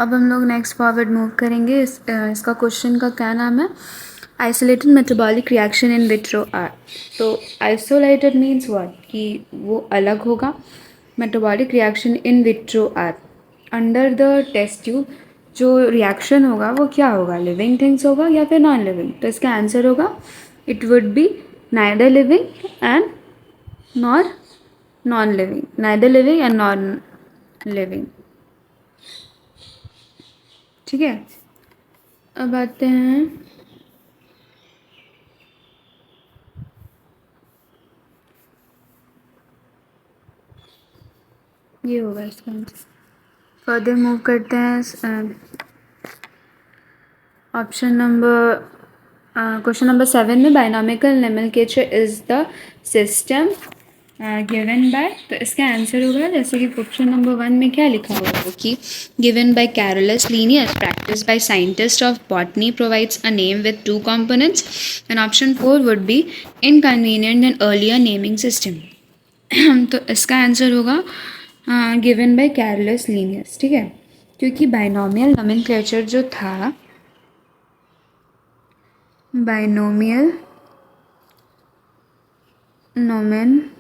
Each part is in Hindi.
अब हम लोग नेक्स्ट फॉरवर्ड मूव करेंगे। इसका क्वेश्चन का क्या नाम है, isolated metabolic reaction in vitro are. तो आइसोलेटेड मीन्स व्हाट, कि वो अलग होगा। Metabolic reaction in vitro are, under the test tube जो रिएक्शन होगा वो क्या होगा, लिविंग थिंग्स होगा या फिर नॉन लिविंग। तो इसका आंसर होगा it would be neither living and nor non living, neither living and non living. ठीक है, अब आते हैं ये होगा इसका आंसर। फर्दर मूव करते हैं ऑप्शन नंबर क्वेश्चन नंबर 7 में binomial nomenclature is the system given by. तो इसका आंसर होगा जैसे कि क्वेश्चन नंबर 1 में क्या लिखा हुआ है कि given by Carolus linear practice by scientist of botany provides a name with 2 components and option 4 would be inconvenient and earlier naming system. तो इसका आंसर होगा गिवन बाय कैरोलस लीनियर्स। ठीक है, क्योंकि बाइनोमियल नोमेनक्लेचर जो था, बाइनोमियल नोमेनक्लेचर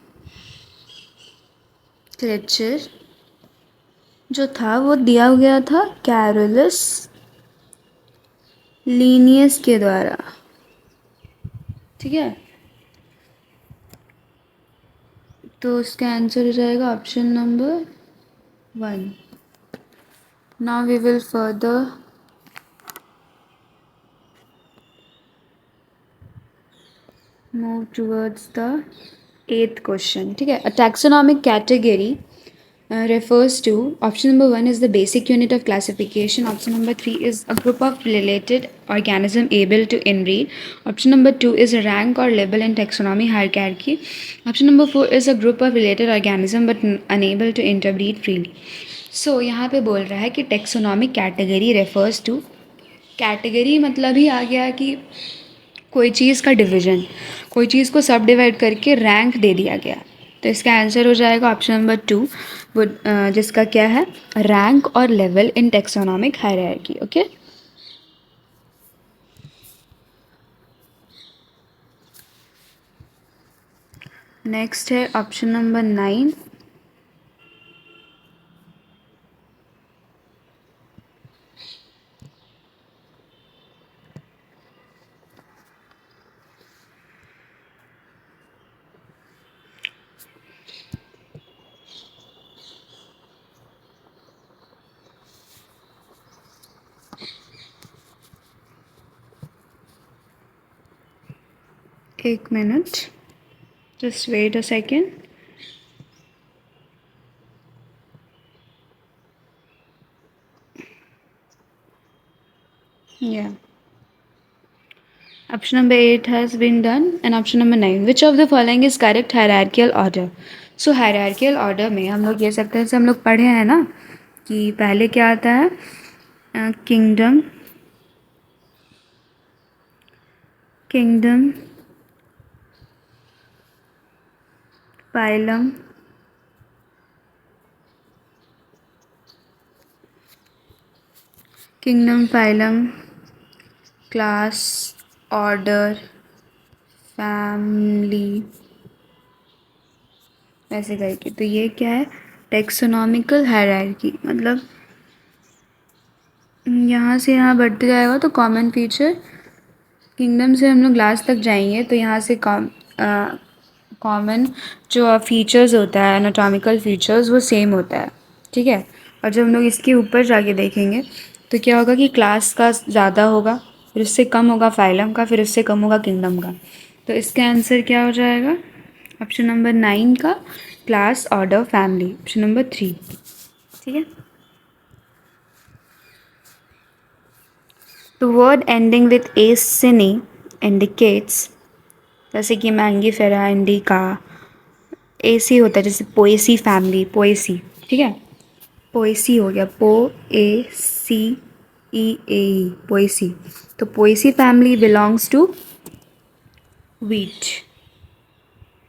जो था वो दिया गया था कैरोलस लीनियस के द्वारा। ठीक है, तो उसका आंसर हो जाएगा option number 1। Now we will further move towards the 8th question. ठीक है, a taxonomic category refers to, option number 1 is the basic unit of classification, option number 3 is a group of related organism able to inbreed, option number 2 is a rank or level in taxonomy hierarchy, option number 4 is a group of related organism but unable to interbreed freely. So यहाँ पे बोल रहा है कि taxonomic category refers to, category मतलब ही आ गया कि कोई चीज़ का डिवीजन, कोई चीज़ को सब डिवाइड करके रैंक दे दिया गया। तो इसका आंसर हो जाएगा ऑप्शन नंबर 2 वो जिसका क्या है, रैंक और level in taxonomic hierarchy. Okay, next है ऑप्शन नंबर 9। एक minute, just wait a second. Yeah. Option number 8 has been done and option number 9. Which of the following is correct hierarchical order? So hierarchical order में हम लोग ये सकते हैं, जैसे हम लोग पढ़े हैं ना कि पहले क्या आता है, kingdom, kingdom, phylum, kingdom, phylum, class, order, family, वैसे करके। तो ये क्या है, टेक्सोनॉमिकल हायरार्की, मतलब यहाँ से यहाँ बढ़ते जाएगा तो कॉमन फीचर, किंगडम से हम लोग लास्ट तक जाएंगे तो यहाँ से कॉमन जो फीचर्स होता है, एनाटॉमिकल फीचर्स, वो सेम होता है। ठीक है, और जब हम लोग इसके ऊपर जाके देखेंगे तो क्या होगा कि क्लास का ज़्यादा होगा, फिर उससे कम होगा फाइलम का, फिर उससे कम होगा किंगडम का। तो इसका आंसर क्या हो जाएगा, ऑप्शन नंबर 9 का class, order, family, option number 3। ठीक है, तो वर्ड एंडिंग विथ ए सिनी इंडिकेट्स, जैसे कि मैंगी फेरा, इंडिका, एसी होता है, जैसे पोएसी फैमिली, पोएसी। ठीक है, पोएसी हो गया, POACE, पोएसी। तो Poaceae family belongs to wheat,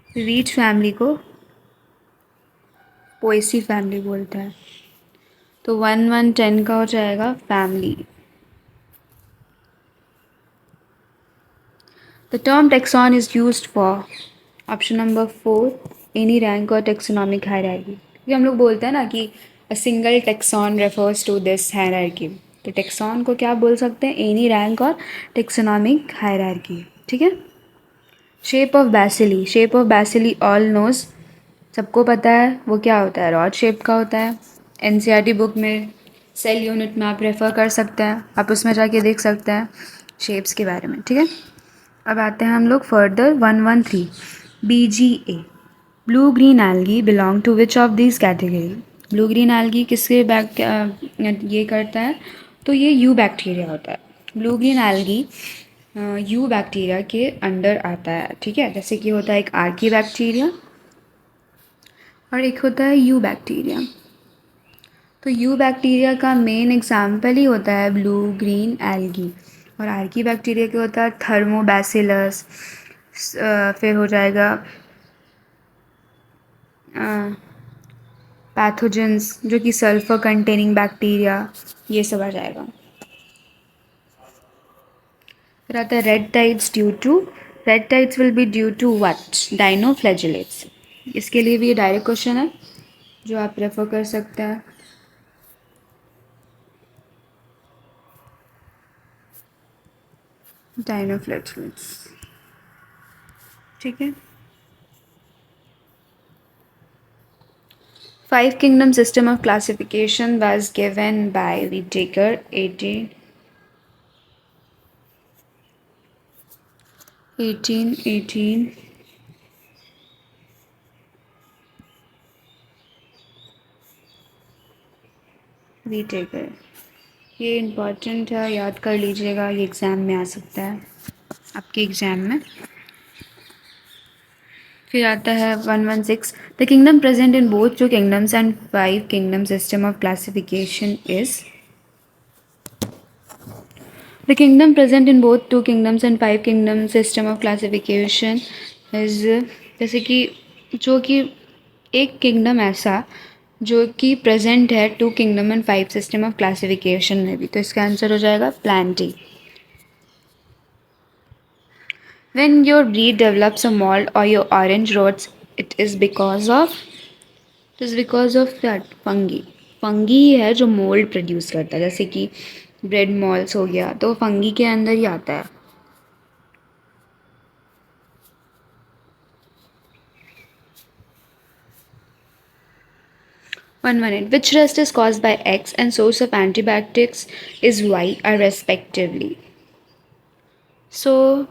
wheat family को पोएसी फैमिली बोलता है। तो 1 1 10 का हो जाएगा family. The term taxon is used for option number 4 any rank or taxonomic hierarchy. ये हम लोग बोलते हैं ना कि a single taxon refers to this hierarchy. तो taxon को क्या बोल सकते हैं? any rank और taxonomic hierarchy. ठीक है. Shape of bacilli. Shape of bacilli all knows, सबको पता है वो क्या होता है, रॉड शेप का होता है. एनसीईआरटी बुक में सेल यूनिट में आप रेफ़र कर सकते हैं, आप उसमें जाके देख सकते हैं शेप्स के बारे में. ठीक है. अब आते हैं हम लोग further 1 1 3 BGA. Blue green algae belong to which of this category. Blue green algae किसके बैक ये करता है? तो ये यू बैक्टीरिया होता है. Blue green algae eubacteria के अंडर आता है. ठीक है. जैसे कि होता है एक आर्की बैक्टीरिया और एक होता है यू बैक्टीरिया. तो यू बैक्टीरिया का मेन एग्जाम्पल ही होता है ब्लू ग्रीन एल्गी. और आर्की बैक्टीरिया के होता है थर्मोबैसिलस, फिर हो जाएगा पैथोजेंस जो कि सल्फर कंटेनिंग बैक्टीरिया, ये सब आ जाएगा. फिर आता है red tides due to. Red tides will be due to what? Dinoflagellates. इसके लिए भी ये डायरेक्ट क्वेश्चन है जो आप रेफर कर सकते हैं. डाइनोफ्लैजिलेट्स. ठीक है. 5 kingdom system of classification was given by Whittaker 1818. Whittaker. ये इम्पॉर्टेंट है, याद कर लीजिएगा, ये एग्ज़ाम में आ सकता है आपके एग्ज़ाम में. फिर आता है 1 1 6. The kingdom present in both to kingdoms and 5 kingdom system of classification is. The kingdom present in both 2 kingdoms and 5 kingdom system of classification is. जैसे कि जो कि एक किंगडम ऐसा जो कि प्रेजेंट है 2 kingdom and 5 system of classification में भी, तो इसका आंसर हो जाएगा Plantae. When your breed develops a mold or your orange rots, it is because of that fungi. Fungi ही है जो मोल्ड प्रोड्यूस करता है. जैसे कि ब्रेड मॉल्स हो गया तो फंगी के अंदर ही आता है. One minute. Which rest is caused by X and source of antibiotics is Y are respectively. So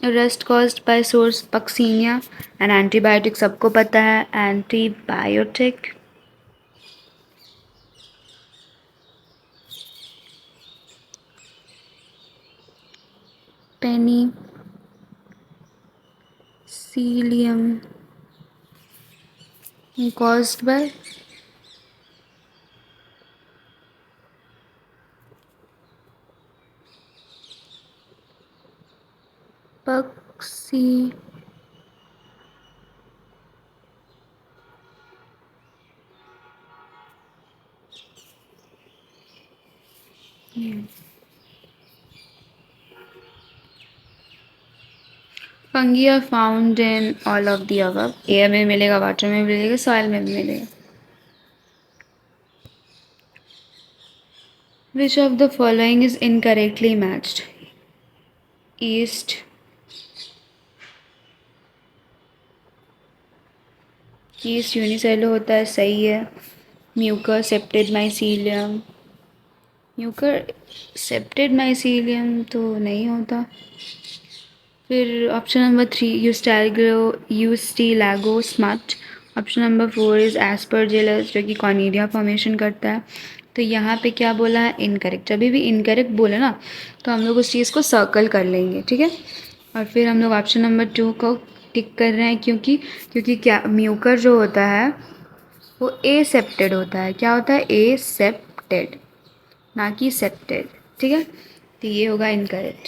rest caused by source Puccinia and antibiotic सबको पता है antibiotic. Penicillium caused by Puxi. Fungi are found in all of the above. Air में मिलेगा, वाटर में मिलेगा, सॉइल में भी मिलेगा. Which of the following is incorrectly matched? Yeast, yeast unicellular होता है, सही है. Mucor septed mycelium. Mucor septed mycelium तो नहीं होता. फिर option number 3 Ustilago smut. Option number 4 is Aspergillus जो कि कॉर्निडिया फॉर्मेशन करता है. तो यहाँ पे क्या बोला है? इनकरेक्ट. जब भी इनकरेक्ट बोले ना तो हम लोग उस चीज़ को सर्कल कर लेंगे. ठीक है. और फिर हम लोग ऑप्शन नंबर 2 को टिक कर रहे हैं क्योंकि क्या म्यूकर जो होता है वो एसेप्टेड होता है. क्या होता है? एसेप्टेड, ना कि सेप्टेड. ठीक है. तो ये होगा इनकरेक्ट.